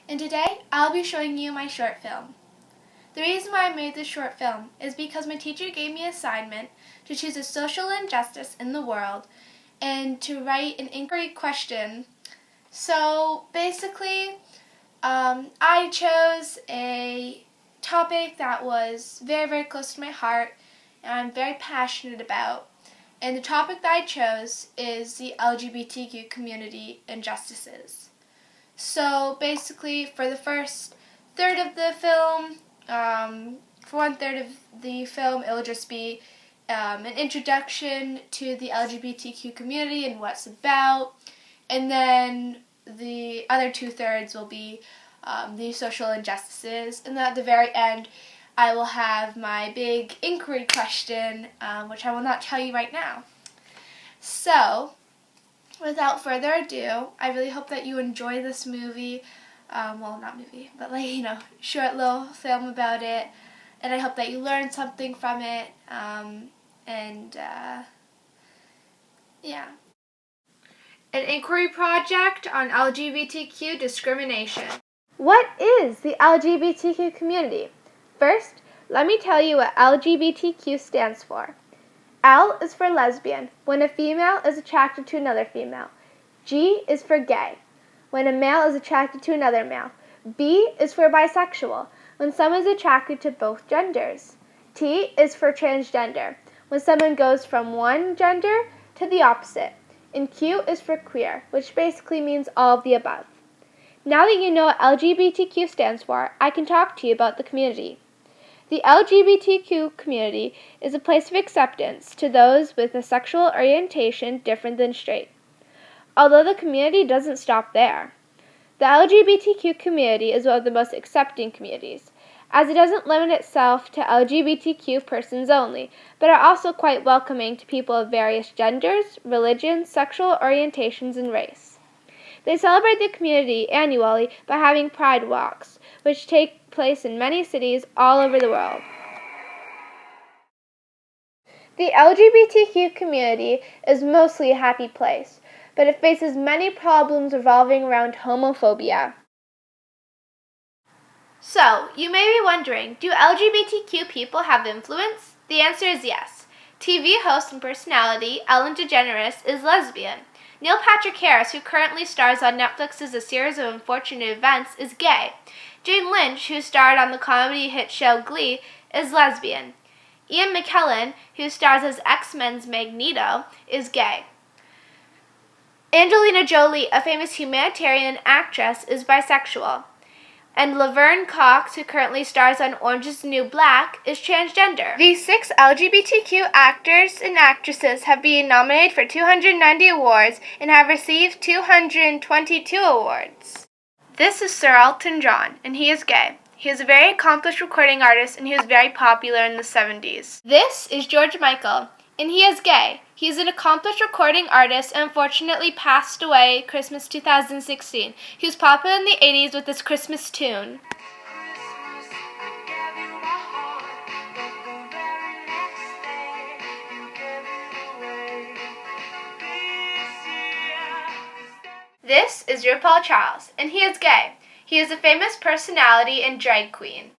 and today I'll be showing you my short film. The reason why I made this short film is because my teacher gave me an assignment to choose a social injustice in the world and to write an inquiry question. So basically, I chose a topic that was very, very close to my heart and I'm very passionate about. And the topic that I chose is the LGBTQ community injustices. So basically, for the first third of the film, for 1/3 of the film, it will just be an introduction to the LGBTQ community and what it's about. And then the other 2/3 will be the social injustices. And then at the very end, I will have my big inquiry question, which I will not tell you right now. So, without further ado, I really hope that you enjoy this movie. Not movie, but short little film about it. And I hope that you learn something from it. Yeah. An inquiry project on LGBTQ discrimination. What is the LGBTQ community? First, let me tell you what LGBTQ stands for. L is for lesbian, when a female is attracted to another female. G is for gay, when a male is attracted to another male. B is for bisexual, when someone is attracted to both genders. T is for transgender, when someone goes from one gender to the opposite. And Q is for queer, which basically means all of the above. Now that you know what LGBTQ stands for, I can talk to you about the community. The LGBTQ community is a place of acceptance to those with a sexual orientation different than straight. Although the community doesn't stop there. The LGBTQ community is one of the most accepting communities, as it doesn't limit itself to LGBTQ persons only, but are also quite welcoming to people of various genders, religions, sexual orientations, and race. They celebrate the community annually by having Pride Walks, which take place in many cities all over the world. The LGBTQ community is mostly a happy place, but it faces many problems revolving around homophobia. So, you may be wondering, do LGBTQ people have influence? The answer is yes. TV host and personality Ellen DeGeneres is lesbian. Neil Patrick Harris, who currently stars on Netflix's A Series of Unfortunate Events, is gay. Jane Lynch, who starred on the comedy hit show Glee, is lesbian. Ian McKellen, who stars as X-Men's Magneto, is gay. Angelina Jolie, a famous humanitarian actress, is bisexual. And Laverne Cox, who currently stars on Orange is the New Black, is transgender. These 6 LGBTQ actors and actresses have been nominated for 290 awards and have received 222 awards. This is Sir Elton John, and he is gay. He is a very accomplished recording artist, and he was very popular in the 70s. This is George Michael, and he is gay. He is an accomplished recording artist and unfortunately passed away Christmas 2016. He was popular in the 80s with his Christmas tune. This is RuPaul Charles, and he is gay. He is a famous personality and drag queen.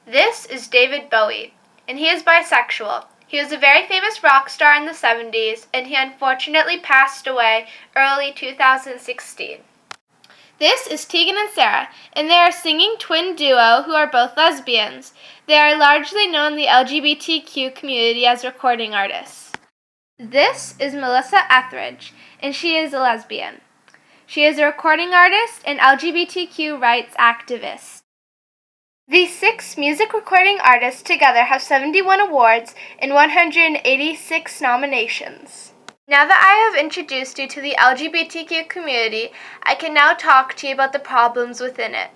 This is David Bowie, and he is bisexual. He was a very famous rock star in the 70s, and he unfortunately passed away early 2016. This is Tegan and Sarah, and they are a singing twin duo who are both lesbians. They are largely known in the LGBTQ community as recording artists. This is Melissa Etheridge, and she is a lesbian. She is a recording artist and LGBTQ rights activist. These 6 music recording artists together have 71 awards and 186 nominations. Now that I have introduced you to the LGBTQ community, I can now talk to you about the problems within it.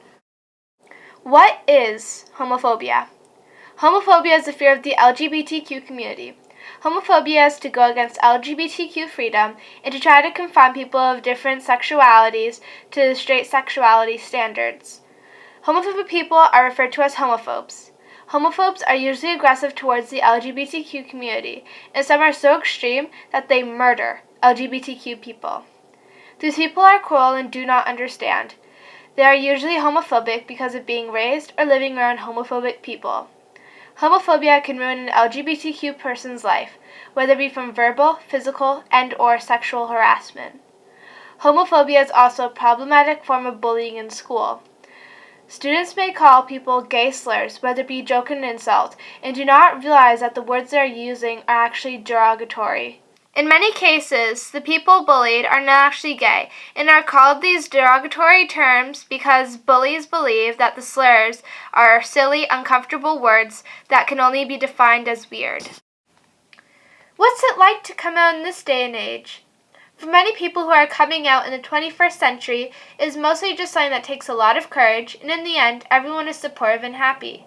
What is homophobia? Homophobia is the fear of the LGBTQ community. Homophobia is to go against LGBTQ freedom and to try to confine people of different sexualities to the straight sexuality standards. Homophobic people are referred to as homophobes. Homophobes are usually aggressive towards the LGBTQ community, and some are so extreme that they murder LGBTQ people. These people are cruel and do not understand. They are usually homophobic because of being raised or living around homophobic people. Homophobia can ruin an LGBTQ person's life, whether it be from verbal, physical, and/or sexual harassment. Homophobia is also a problematic form of bullying in school. Students may call people gay slurs, whether it be joke and insult, and do not realize that the words they are using are actually derogatory. In many cases, the people bullied are not actually gay and are called these derogatory terms because bullies believe that the slurs are silly, uncomfortable words that can only be defined as weird. What's it like to come out in this day and age? For many people who are coming out in the 21st century, it is mostly just something that takes a lot of courage, and in the end, everyone is supportive and happy.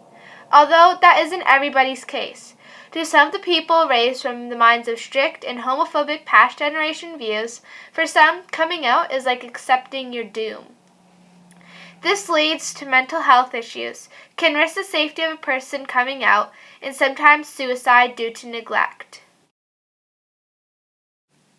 Although that isn't everybody's case. To some of the people raised from the minds of strict and homophobic past generation views, for some, coming out is like accepting your doom. This leads to mental health issues, can risk the safety of a person coming out, and sometimes suicide due to neglect.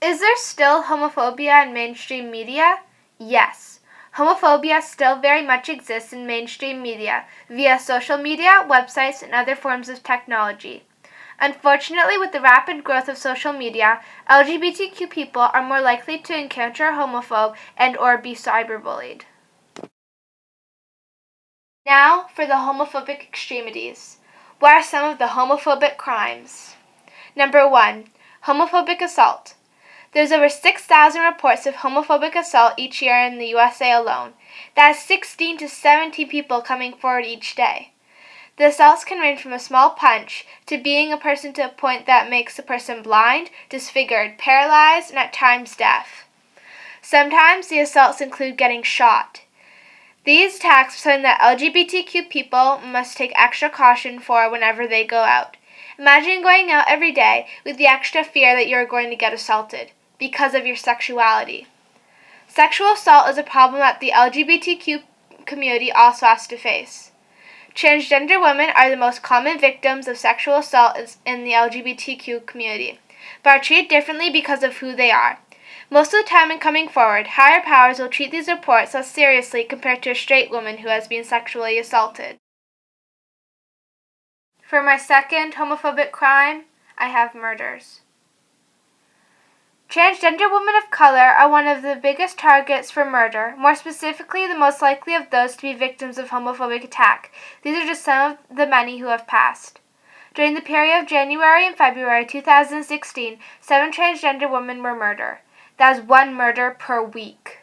Is there still homophobia in mainstream media? Yes. Homophobia still very much exists in mainstream media via social media, websites, and other forms of technology. Unfortunately, with the rapid growth of social media, LGBTQ people are more likely to encounter a homophobe and/or be cyberbullied. Now for the homophobic extremities. What are some of the homophobic crimes? Number 1. Homophobic assault. There's over 6,000 reports of homophobic assault each year in the USA alone. That is 16 to 17 people coming forward each day. The assaults can range from a small punch to beating a person to a point that makes a person blind, disfigured, paralyzed, and at times deaf. Sometimes the assaults include getting shot. These attacks are something that LGBTQ people must take extra caution for whenever they go out. Imagine going out every day with the extra fear that you are going to get assaulted because of your sexuality. Sexual assault is a problem that the LGBTQ community also has to face. Transgender women are the most common victims of sexual assault in the LGBTQ community, but are treated differently because of who they are. Most of the time in coming forward, higher powers will treat these reports less seriously compared to a straight woman who has been sexually assaulted. For my second homophobic crime, I have murders. Transgender women of color are one of the biggest targets for murder, more specifically the most likely of those to be victims of homophobic attack. These are just some of the many who have passed. During the period of January and February 2016, 7 transgender women were murdered. That is 1 murder per week.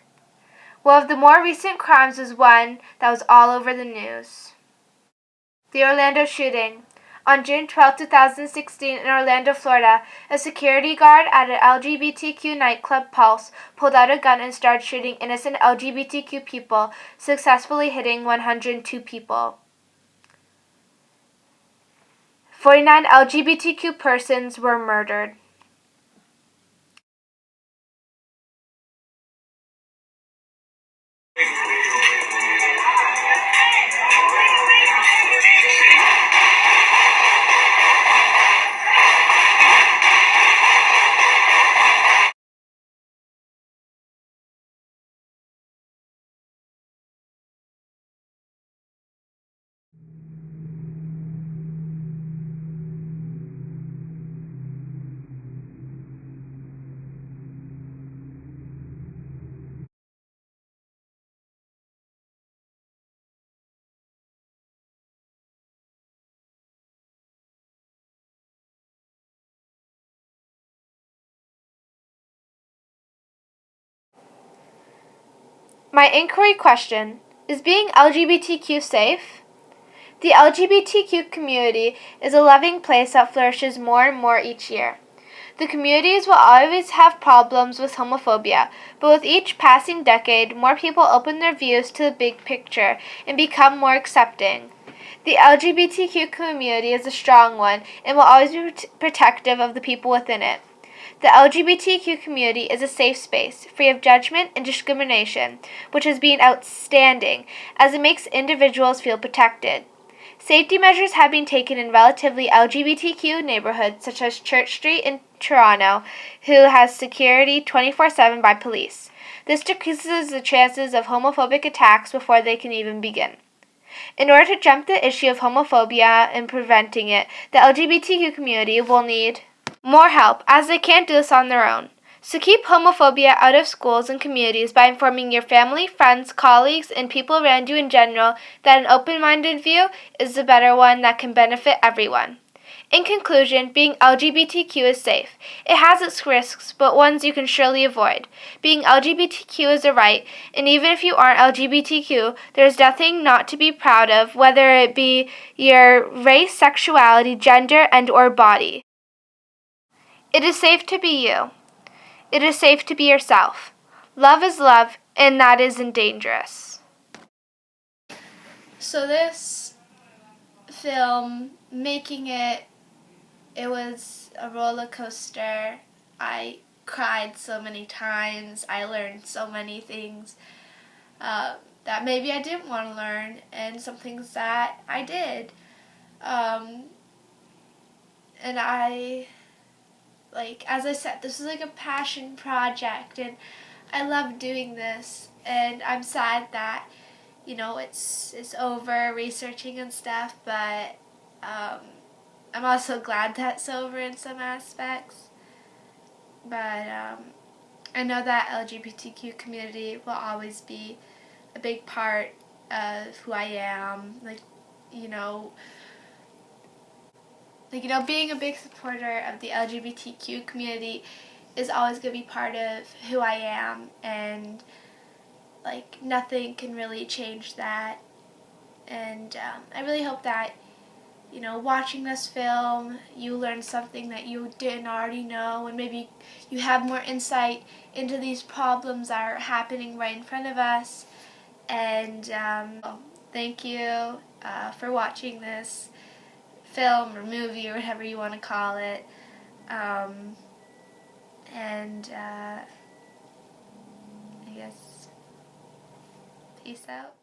One of the more recent crimes was one that was all over the news. The Orlando shooting. On June 12, 2016, in Orlando, Florida, a security guard at an LGBTQ nightclub, Pulse, pulled out a gun and started shooting innocent LGBTQ people, successfully hitting 102 people. 49 LGBTQ persons were murdered. My inquiry question: is being LGBTQ safe? The LGBTQ community is a loving place that flourishes more and more each year. The communities will always have problems with homophobia, but with each passing decade, more people open their views to the big picture and become more accepting. The LGBTQ community is a strong one and will always be protective of the people within it. The LGBTQ community is a safe space, free of judgment and discrimination, which has been outstanding, as it makes individuals feel protected. Safety measures have been taken in relatively LGBTQ neighborhoods such as Church Street in Toronto, who has security 24/7 by police. This decreases the chances of homophobic attacks before they can even begin. In order to jump the issue of homophobia and preventing it, the LGBTQ community will need more help, as they can't do this on their own. So keep homophobia out of schools and communities by informing your family, friends, colleagues, and people around you in general that an open-minded view is the better one that can benefit everyone. In conclusion, being LGBTQ is safe. It has its risks, but ones you can surely avoid. Being LGBTQ is a right, and even if you aren't LGBTQ, there's nothing not to be proud of, whether it be your race, sexuality, gender, and/or body. It is safe to be you. It is safe to be yourself. Love is love, and that isn't dangerous. So this film, making it was a roller coaster. I cried so many times. I learned so many things that maybe I didn't want to learn, and some things that I did. And as I said, this is like a passion project, and I love doing this, and I'm sad that, it's over researching and stuff, but I'm also glad that it's over in some aspects. But I know that LGBTQ community will always be a big part of who I am. Being a big supporter of the LGBTQ community is always going to be part of who I am, and nothing can really change that. And I really hope that, watching this film, you learn something that you didn't already know, and maybe you have more insight into these problems that are happening right in front of us. And thank you for watching this film or movie or whatever you want to call it. And I guess peace out.